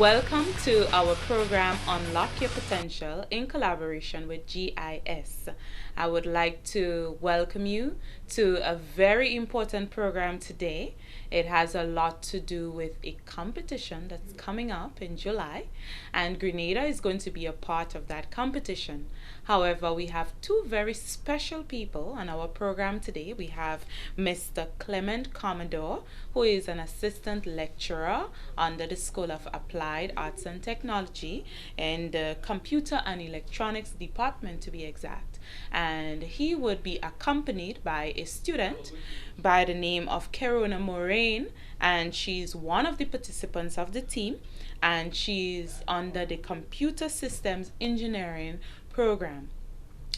Welcome to our program Unlock Your Potential in collaboration with GIS. I would like to welcome you to a very important program today. It has a lot to do with a competition that's coming up in July, and Grenada is going to be a part of that competition. However, we have two very special people on our program today. We have Mr. Clement Commodore, who is an assistant lecturer under the School of Applied Arts and Technology in the Computer and Electronics Department, to be exact. And he would be accompanied by a student by the name of Kerona Moraine, and she's one of the participants of the team, and she's under the Computer Systems Engineering program.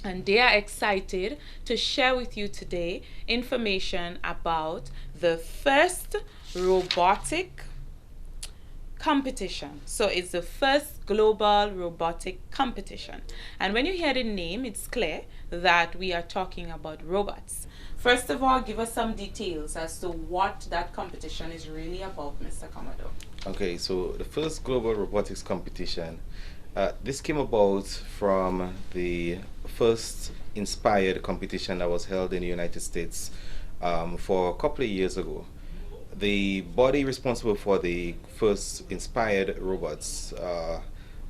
And they are excited to share with you today information about the first robotic competition. So it's the first global robotic competition. And when you hear the name, it's clear that we are talking about robots. First of all, give us some details as to what that competition is really about, Mr. Commodore. Okay, so the first global robotics competition, this came about from the first inspired competition that was held in the United States for a couple of years ago. The body responsible for the first inspired robots,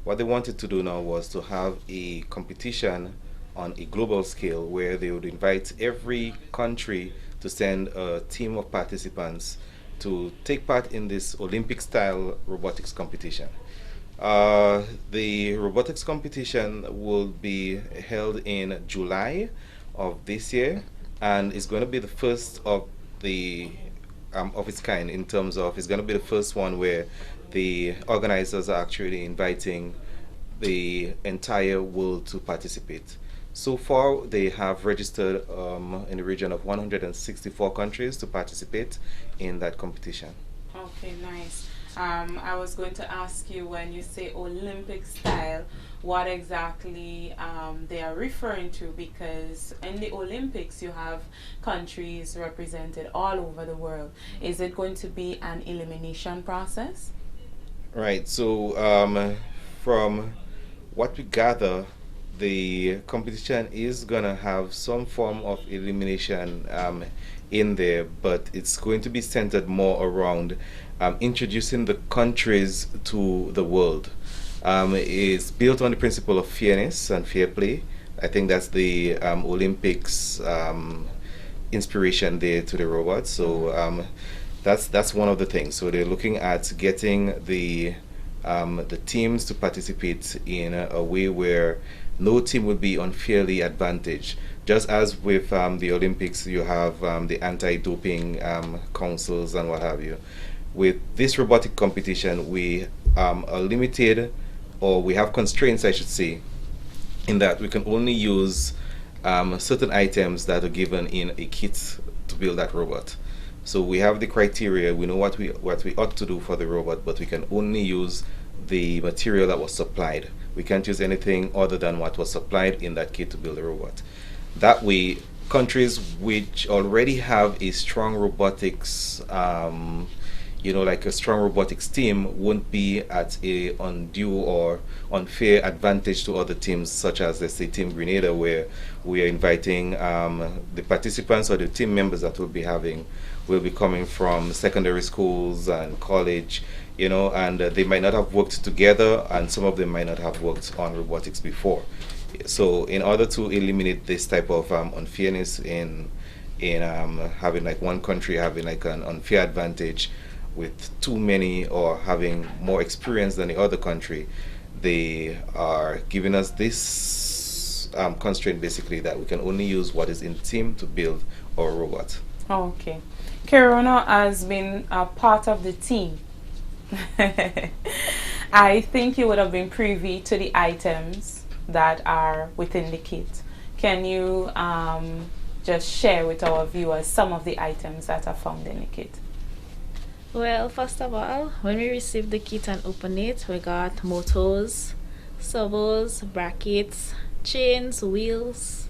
what they wanted to do now was to have a competition on a global scale where they would invite every country to send a team of participants to take part in this Olympic style robotics competition. The robotics competition will be held in July of this year, and it's going to be the first of its kind, in terms of it's going to be the first one where the organizers are actually inviting the entire world to participate. So far, they have registered in the region of 164 countries to participate in that competition. Okay, nice. I was going to ask you, when you say Olympic style, what exactly they are referring to, because in the Olympics you have countries represented all over the world. Is it going to be an elimination process? Right, so from what we gather, the competition is gonna have some form of elimination in there, but it's going to be centered more around introducing the countries to the world. It's built on the principle of fairness and fair play. I think that's the Olympics inspiration there to the robots. So that's one of the things. So they're looking at getting the teams to participate in a way where no team would be unfairly advantaged. Just as with the Olympics, you have the anti-doping councils and what have you. With this robotic competition, we are limited, or we have constraints, I should say, in that we can only use certain items that are given in a kit to build that robot. So we have the criteria, we know what we ought to do for the robot, but we can only use the material that was supplied. We can't use anything other than what was supplied in that kit to build a robot. That way, countries which already have a strong robotics, like a strong robotics team, won't be at a undue or unfair advantage to other teams, such as, let's say, Team Grenada, where we are inviting the participants or the team members that will be coming from secondary schools and college, and they might not have worked together, and some of them might not have worked on robotics before. So in order to eliminate this type of unfairness in having like one country having like an unfair advantage with too many, or having more experience than the other country, they are giving us this constraint, basically, that we can only use what is in team to build our robot. Okay. Kerona has been a part of the team. I think you would have been privy to the items that are within the kit. Can you just share with our viewers some of the items that are found in the kit? Well, first of all, when we received the kit and opened it, we got motors, servos, brackets, chains, wheels,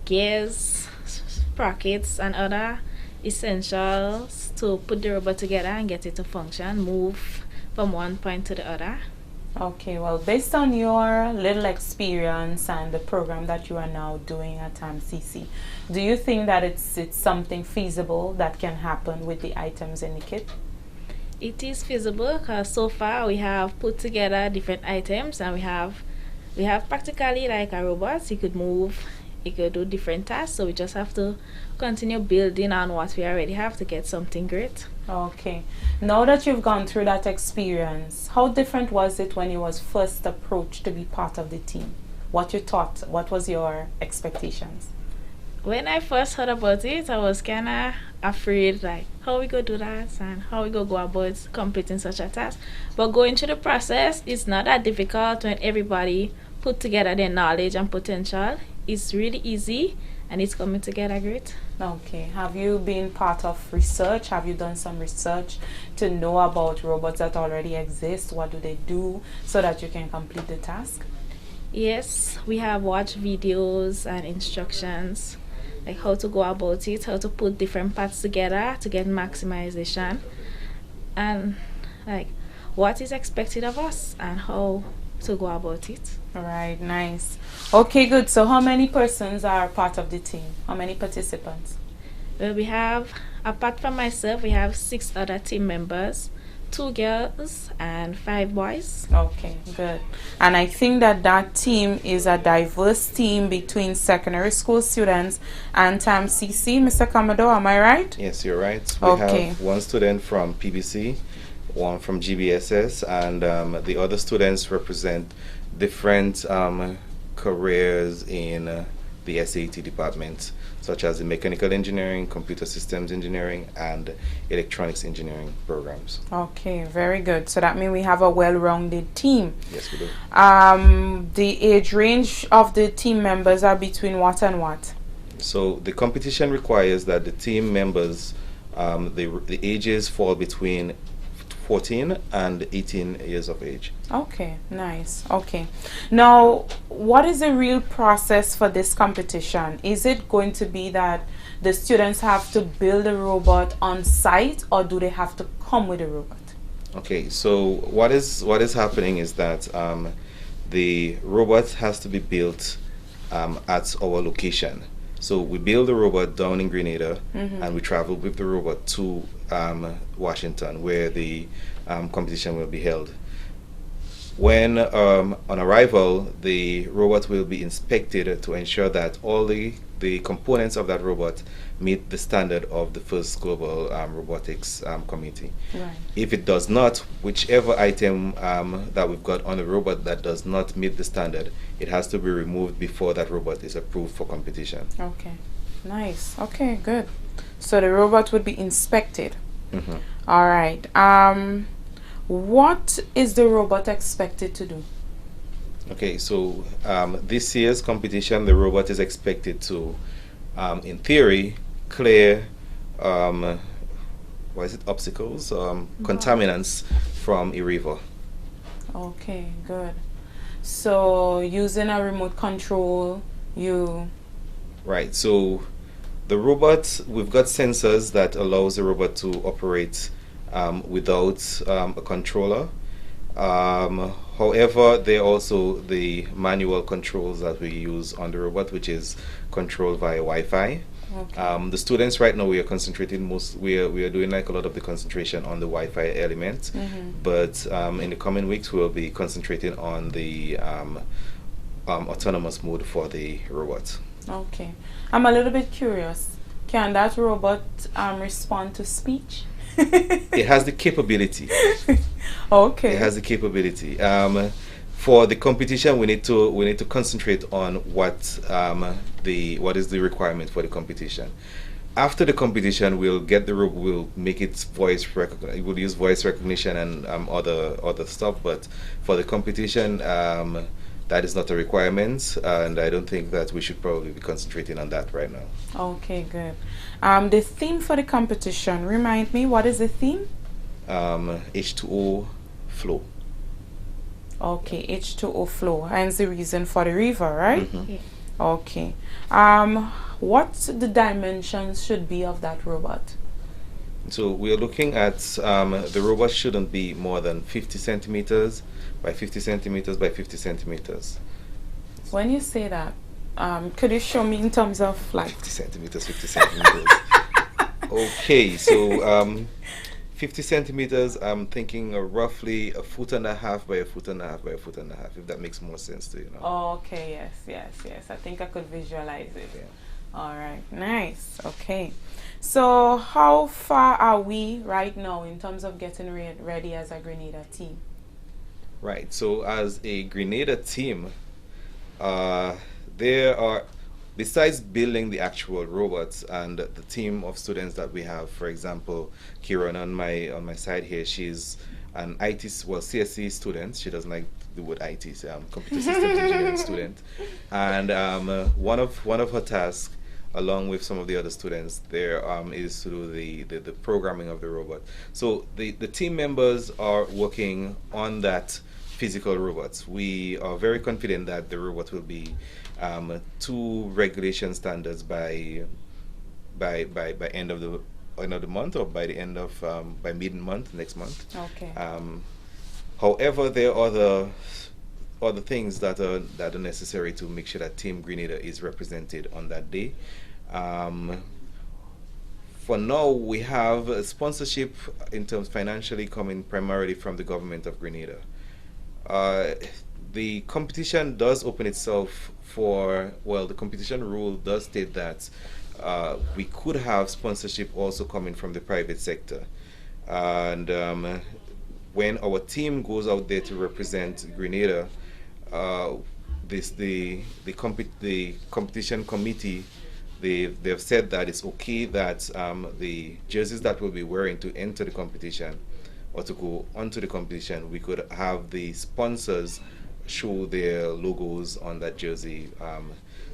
gears, sprockets, and other essentials to put the robot together and get it to function, move from one point to the other. Okay, well, based on your little experience and the program that you are now doing at CC, do you think that it's something feasible that can happen with the items in the kit? It is feasible because so far we have put together different items and we have practically like a robot. He could move, he could do different tasks. So we just have to continue building on what we already have to get something great. Okay. Now that you've gone through that experience, how different was it when you was first approached to be part of the team? What you thought? What was your expectations? When I first heard about it, I was kind of afraid, like, how we go do that and how we go about completing such a task. But going through the process, it's not that difficult when everybody put together their knowledge and potential. It's really easy and it's coming together great. Okay. Have you been part of research? Have you done some research to know about robots that already exist? What do they do so that you can complete the task? Yes, we have watched videos and instructions, like how to go about it, how to put different parts together to get maximization, and like what is expected of us and how to go about it. All right, nice. Okay, good. So how many persons are part of the team? How many participants? Well, we have, apart from myself, we have 6 other team members, 2 girls and 5 boys. Okay, good. And I think that that team is a diverse team between secondary school students and CC. Mr. Commodore, am I right? Yes, you're right. We Okay. have one student from PBC, one from GBSS, and the other students represent different careers in the SAT department, such as the mechanical engineering, computer systems engineering, and electronics engineering programs. Okay, very good. So that means we have a well-rounded team. Yes, we do. The age range of the team members are between what and what? So the competition requires that the team members, the ages fall between 14 and 18 years of age. Okay, nice. Okay. Now, what is the real process for this competition? Is it going to be that the students have to build a robot on site, or do they have to come with a robot? Okay, so what is happening is that the robot has to be built at our location. So we build the robot down in Grenada, and we travel with the robot to Washington, where the competition will be held. When on arrival, the robot will be inspected to ensure that all the components of that robot meet the standard of the first global robotics committee. Right. If it does not, whichever item that we've got on the robot that does not meet the standard, it has to be removed before that robot is approved for competition. Okay, nice. Okay, good. So the robot would be inspected. All right. What is the robot expected to do? Okay, so this year's competition, the robot is expected to, in theory, clear obstacles, contaminants from a river. Okay, good. So using a remote control, Right, so the robot, we've got sensors that allows the robot to operate without a controller. However, there are also the manual controls that we use on the robot, which is controlled via Wi-Fi. Okay. The students right now, we are concentrating we are doing like a lot of the concentration on the Wi-Fi element, but in the coming weeks we'll be concentrating on the autonomous mode for the robot. Okay. I'm a little bit curious. Can that robot respond to speech? It has the capability. Okay. It has the capability. For the competition, we need to concentrate on what is the requirement for the competition. After the competition, we'll get the robot. We'll make its voice recognition. We'll use voice recognition and other stuff. But for the competition, that is not a requirement, and I don't think that we should probably be concentrating on that right now. Okay, good. The theme for the competition, remind me, what is the theme? H2O flow. Okay, H2O flow, hence the reason for the river, right? Yeah. Okay. What the dimensions should be of that robot? So we're looking at the robot shouldn't be more than 50 centimeters by 50 centimeters by 50 centimeters. When you say that, could you show me in terms of like 50 centimeters, 50 centimeters. Okay, so 50 centimeters, I'm thinking roughly a foot and a half by a foot and a half by a foot and a half, if that makes more sense to you now. Oh, okay, yes. I think I could visualize it. Yeah. All right, nice. Okay. So, how far are we right now in terms of getting ready as a Grenada team? Right, so as a Grenada team, there are, besides building the actual robots and the team of students that we have, for example, Kieran on my side here, she's an CSE student. She doesn't like the word IT, computer systems engineering student, and one of her tasks, along with some of the other students there, is to do the programming of the robot. So the team members are working on that physical robots. We are very confident that the robot will be to regulation standards by end of the month, or by the end of by mid-month next month. Okay. However, there are other things that are necessary to make sure that Team Grenada is represented on that day. For now, we have a sponsorship in terms financially coming primarily from the government of Grenada. The competition does open itself for, well, the competition rule does state that we could have sponsorship also coming from the private sector. And when our team goes out there to represent Grenada, the competition committee, they've said that it's okay that the jerseys that we'll be wearing to enter the competition or to go onto the competition, we could have the sponsors show their logos on that jersey.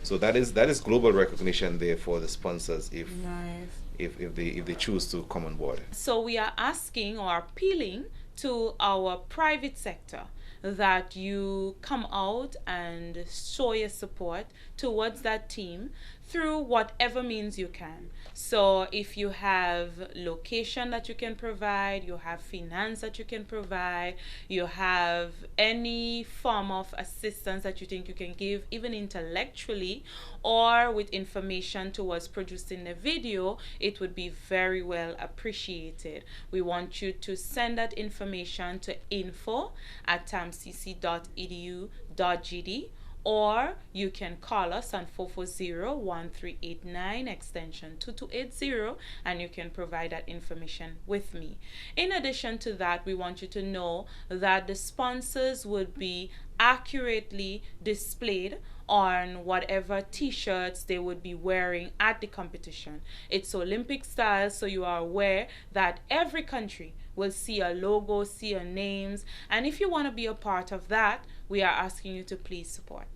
So that is global recognition there for the sponsors if Nice. if they choose to come on board. So we are asking or appealing to our private sector that you come out and show your support towards that team through whatever means you can. So if you have location that you can provide, you have finance that you can provide, you have any form of assistance that you think you can give, even intellectually or with information towards producing the video, it would be very well appreciated. We want you to send that information to info@tamcc.edu.gd, or you can call us on 440-1389 extension 2280, and you can provide that information with me. In addition to that, we want you to know that the sponsors would be accurately displayed on whatever t-shirts they would be wearing at the competition. It's Olympic style, so you are aware that every country will see a logo, see your names, and if you want to be a part of that, we are asking you to please support.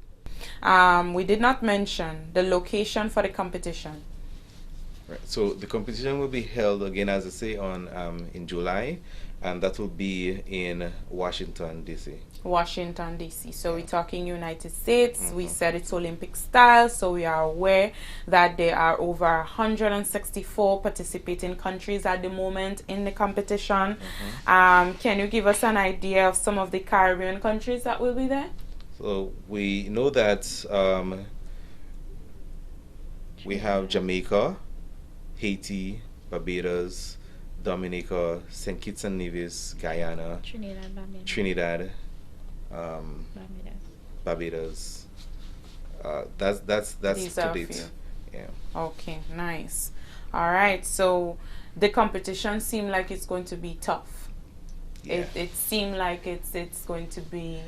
We did not mention the location for the competition. Right. So the competition will be held again, as I say, on in July, and that will be in Washington, D.C. Washington, D.C. So we're talking United States. We said it's Olympic style, so we are aware that there are over 164 participating countries at the moment in the competition. Can you give us an idea of some of the Caribbean countries that will be there? So we know that we have Jamaica, Haiti, Barbados, Dominica, St. Kitts and Nevis, Guyana, Trinidad, Barbados. That's These to are a date. few. Yeah. Okay, nice. All right, so the competition seemed like it's going to be tough. Yeah. It seemed like it's going to be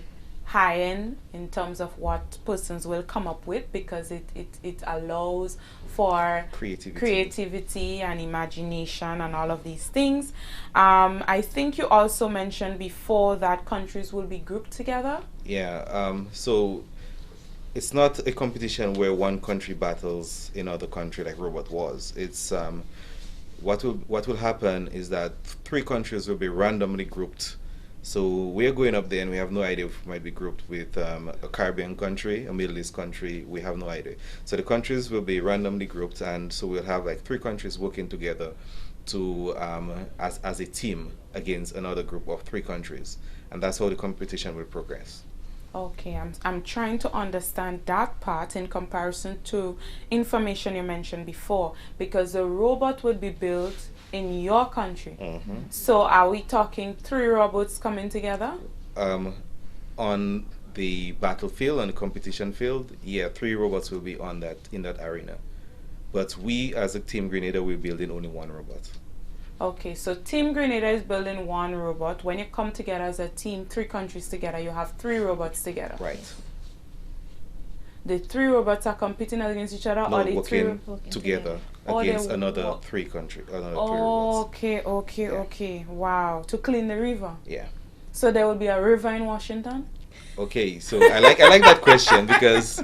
high end in terms of what persons will come up with, because it allows for creativity and imagination and all of these things. I think you also mentioned before that countries will be grouped together. Yeah. So it's not a competition where one country battles another country like Robot was. It's what will happen is that 3 countries will be randomly grouped So we're going up there and we have no idea if we might be grouped with a Caribbean country, a Middle East country. We have no idea. So the countries will be randomly grouped, and so we'll have like 3 countries working together to as a team against another group of 3 countries, and that's how the competition will progress. Okay, I'm trying to understand that part in comparison to information you mentioned before, because the robot would be built in your country. So are we talking 3 robots coming together? Um, on the battlefield, on the competition field, yeah, 3 robots will be on that in that arena. But we, as a team Grenada, we're building only 1 robot. Okay, so Team Grenada is building 1 robot. When you come together as a team, 3 countries together, you have 3 robots together. Right. The 3 robots are competing against each other, No, or the working Working together Oh, against they another wo- 3 country, another 3 robots. Okay, okay, Yeah. okay. Wow, to clean the river. Yeah. So there will be a river in Washington? Okay, so I like that question because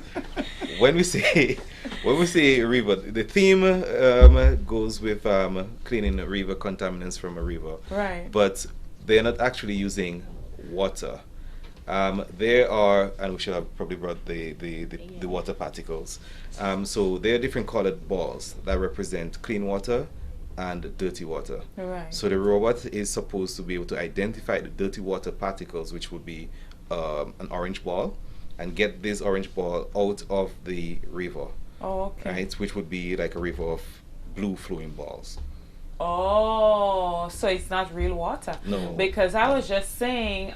when we say when we say river, the theme goes with cleaning a river, contaminants from a river, Right. but they're not actually using water. There are, and we should have probably brought the water particles. So there are different colored balls that represent clean water and dirty water. Right. So the robot is supposed to be able to identify the dirty water particles, which would be an orange ball, and get this orange ball out of the river, Okay. right? Which would be like a river of blue flowing balls. Oh, so it's not real water. No. Because I was just saying,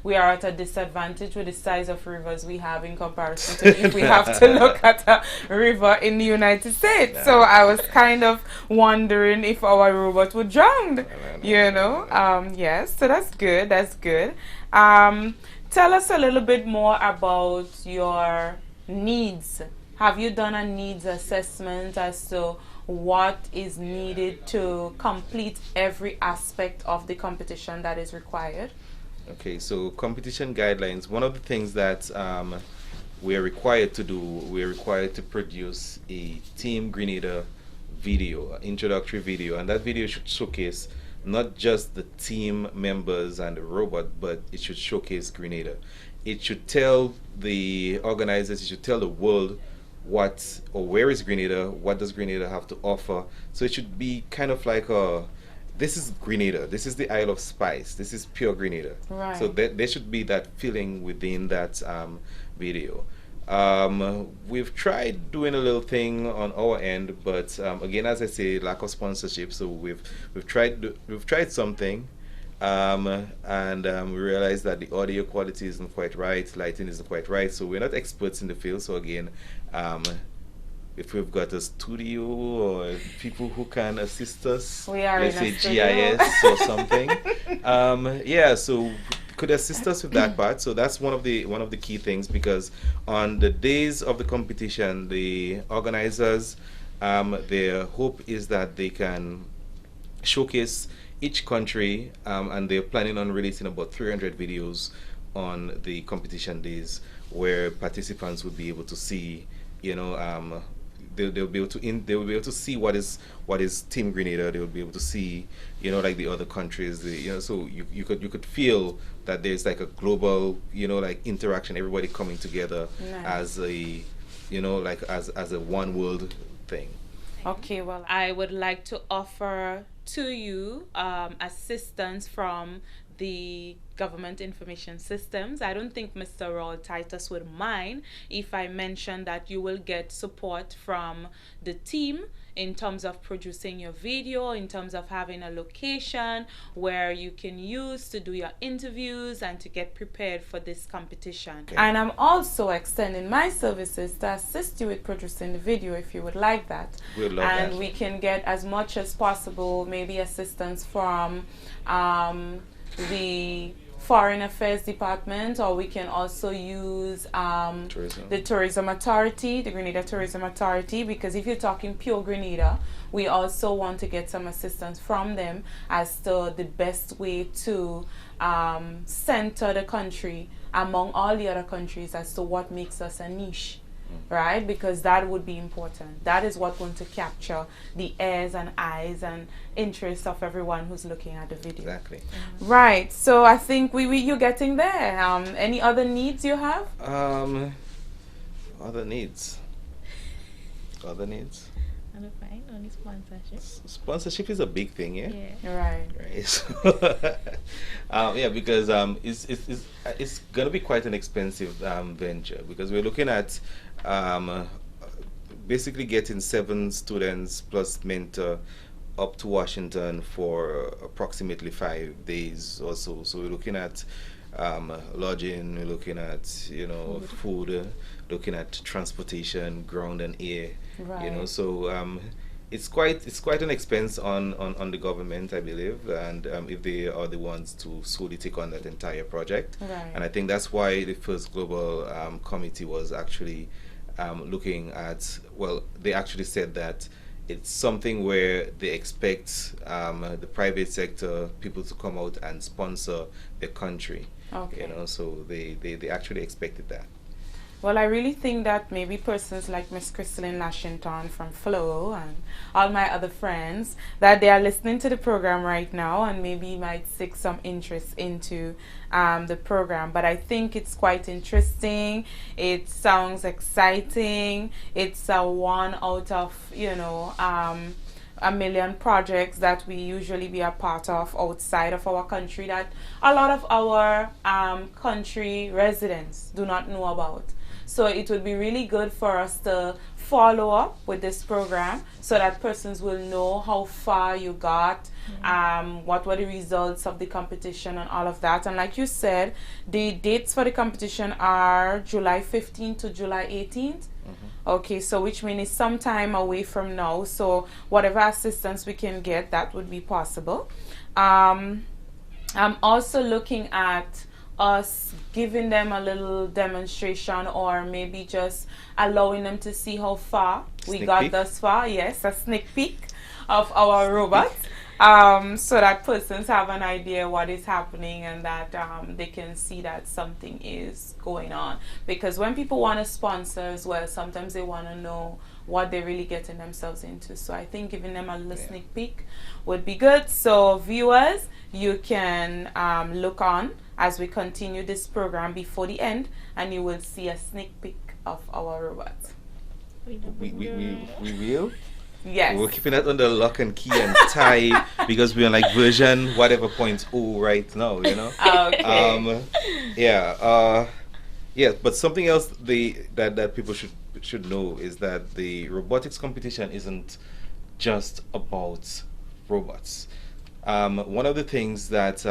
we are at a disadvantage with the size of rivers we have in comparison to if we have to look at a river in the United States. So I was kind of wondering if our robot would drown. Yes. So that's good. That's good. Tell us a little bit more about your needs. Have you done a needs assessment as to what is needed to complete every aspect of the competition that is required? Okay, so competition guidelines. One of the things that we are required to do, we are required to produce a Team Grenada video, introductory video, and that video should showcase not just the team members and the robot, but it should showcase Grenada. It should tell the organizers, it should tell the world what or where is Grenada, what does Grenada have to offer. So it should be kind of like this is Grenada, this is the Isle of Spice, this is pure Grenada. Right. So there should be that feeling within that video. We've tried doing a little thing on our end, but again, as I say, lack of sponsorship. So we've tried something, and we realized that the audio quality isn't quite right, lighting isn't quite right. So we're not experts in the field. So again, if we've got a studio or people who can assist us, We are let's in a say studio. GIS or something, yeah, so could assist us with that part. So that's one of the key things, because on the days of the competition, the organizers, their hope is that they can showcase each country, and they're planning on releasing about 300 videos on the competition days, where participants would be able to see, they'll be able to they will be able to see what is Team Grenada. They will be able to see, like the other countries. So you could feel that there's like a global, like interaction. Everybody coming together Nice. as a, as a one world thing. Okay, well, I would like to offer to you assistance from the government information systems. I don't think Mr. Raul Titus would mind if I mention that you will get support from the team in terms of producing your video, in terms of having a location where you can use to do your interviews and to get prepared for this competition. Okay. And I'm also extending my services to assist you with producing the video if you would like that. We'd love And that. we can get as much as possible, maybe assistance from the Foreign Affairs Department, or we can also use Tourism. the Tourism Authority, the Grenada Tourism Authority, because if you're talking pure Grenada, we also want to get some assistance from them as to the best way to center the country among all the other countries as to what makes us a niche. right? Because that would be important. That is what's going to capture the ears and eyes and interest of everyone who's looking at the video. Exactly. Right. So I think you're getting there. Any other needs you have? Other needs. Other needs. I don't find only sponsorship. Sponsorship is a big thing, yeah. Right. Right. So, yeah, because it's gonna be quite an expensive venture, because we're looking at basically getting 7 students plus mentor up to Washington for approximately 5 days or so. So we're looking at lodging, we're looking at, you know, food, looking at transportation, ground and air. Right. You know, so it's quite an expense on the government, I believe, and if they are the ones to solely take on that entire project. Right. And I think that's why the first global committee was actually looking at, well, they actually said that it's something where they expect the private sector people to come out and sponsor the country. Okay. You know, so they actually expected that. Well, I really think that maybe persons like Miss Crystalline Lashington from Flow and all my other friends, that they are listening to the program right now and maybe might seek some interest into the program. But I think it's quite interesting. It sounds exciting. It's a one out of, you know, a million projects that we usually be a part of outside of our country that a lot of our country residents do not know about. So it would be really good for us to follow up with this program so that persons will know how far you got, what were the results of the competition and all of that. And like you said, the dates for the competition are July 15th to July 18th. Okay, so which means it's some time away from now. So whatever assistance we can get, that would be possible. I'm also looking at us giving them a little demonstration, or maybe just allowing them to see how far we got thus far. Yes, a sneak peek of our robots, so that persons have an idea what is happening, and that they can see that something is going on. Because when people want to sponsor as well, sometimes they want to know what they're really getting themselves into. So I think giving them a little sneak peek would be good. So viewers, you can look on as we continue this program before the end, and you will see a sneak peek of our robots. We will? Yes. We're keeping that under lock and key and tie because we're on like version whatever point right now, you know? Okay. Yeah, but something else that people should know is that the robotics competition isn't just about robots. One of the things that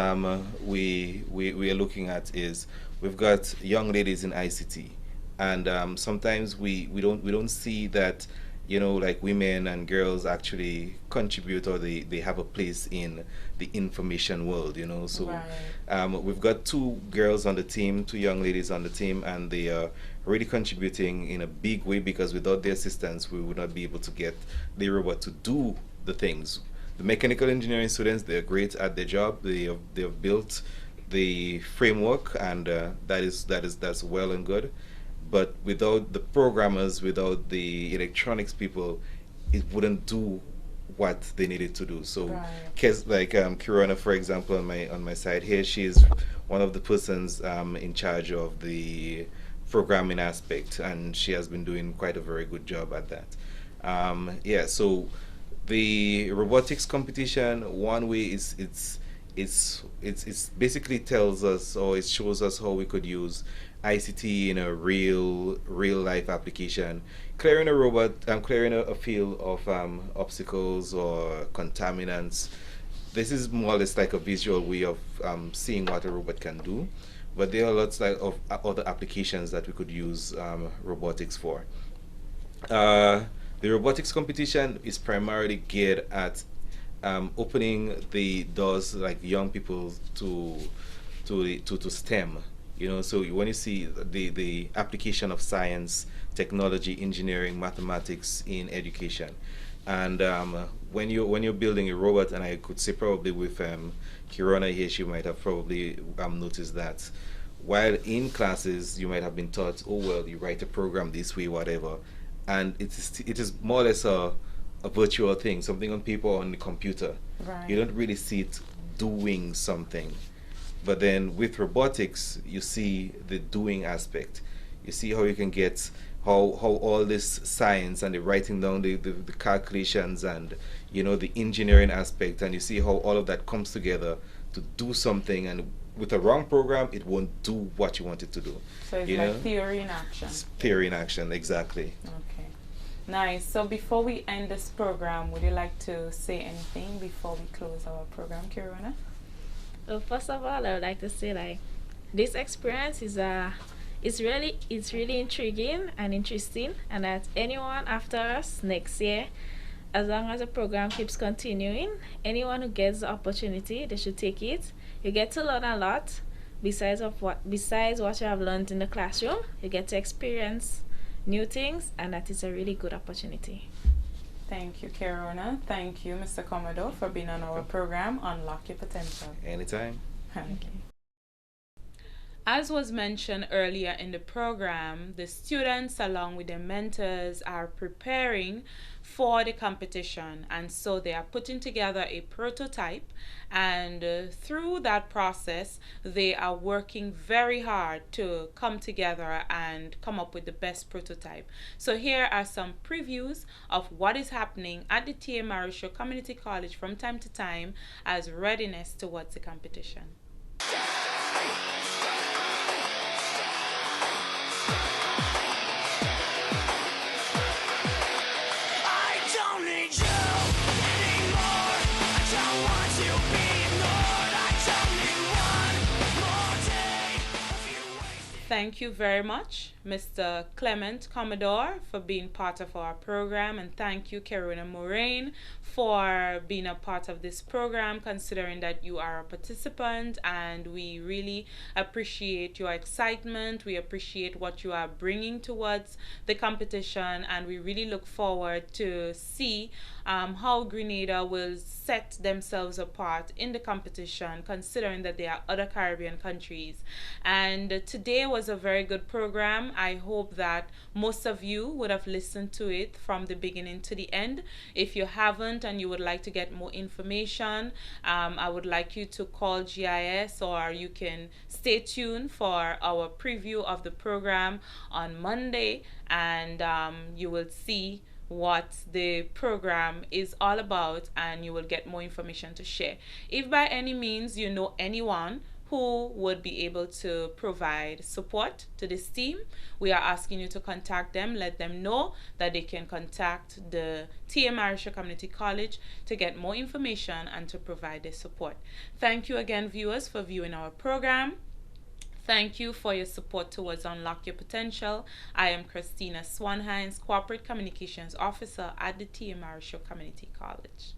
we are looking at is we've got young ladies in ICT, and sometimes we don't see that, you know, like women and girls actually contribute, or they have a place in the information world, you know. So we've got 2 girls on the team, 2 young ladies on the team, and they are really contributing in a big way, because without their assistance we would not be able to get the robot to do the things. The mechanical engineering students, they're great at their job. They have built the framework, and that's well and good. But without the programmers, without the electronics people, it wouldn't do what they needed to do. So, like Kirana, for example, on my side here, she's one of the persons in charge of the programming aspect, and she has been doing quite a very good job at that. Yeah, so the robotics competition, one way is it's basically tells us, or it shows us how we could use ICT in a real life application, clearing a robot, clearing a field of obstacles or contaminants. This is more or less like a visual way of seeing what a robot can do, but there are lots of other applications that we could use robotics for. The robotics competition is primarily geared at opening the doors, like young people to STEM. You know, so when you see the application of science, technology, engineering, mathematics in education, and when you're building a robot, and I could say probably with Kirana here, she might have probably noticed that while in classes you might have been taught, oh well, you write a program this way, whatever, and it is more or less a virtual thing, something on paper or on the computer. Right. You don't really see it doing something. But then with robotics, you see the doing aspect. You see how you can get how all this science and the writing down the calculations and the engineering aspect, and you see how all of that comes together to do something, and with a wrong program it won't do what you want it to do. So it's you like know? theory in action. It's theory in action, exactly. Okay. Nice. So before we end this program, would you like to say anything before we close our program, Kiruna? Well, first of all, I would like to say like this experience is it's really intriguing and interesting, and that anyone after us next year, as long as the program keeps continuing, anyone who gets the opportunity, they should take it. You get to learn a lot besides what you have learned in the classroom. You get to experience new things, and that is a really good opportunity. Thank you, Kiruna. Thank you, Mr. Commodore, for being on our program, Unlock Your Potential. Anytime. Okay. As was mentioned earlier in the program, the students along with their mentors are preparing for the competition, and so they are putting together a prototype, and through that process they are working very hard to come together and come up with the best prototype. So here are some previews of what is happening at the T.A. Marisho Community College from time to time as readiness towards the competition. Thank you very much, Mr. Clement Commodore, for being part of our program, and thank you, Karuna Moraine, for being a part of this program, considering that you are a participant, and we really appreciate your excitement. We appreciate what you are bringing towards the competition, and we really look forward to see how Grenada will set themselves apart in the competition, considering that there are other Caribbean countries. And today was a very good program. I hope that most of you would have listened to it from the beginning to the end. If you haven't and you would like to get more information, I would like you to call GIS, or you can stay tuned for our preview of the program on Monday, and you will see what the program is all about, and you will get more information to share. If by any means you know anyone who would be able to provide support to this team, we are asking you to contact them. Let them know that they can contact the T.A. Marisha Community College to get more information and to provide their support. Thank you again, viewers, for viewing our program. Thank you for your support towards Unlock Your Potential. I am Christina Swanhines, Corporate Communications Officer at the T.A. Marisho Community College.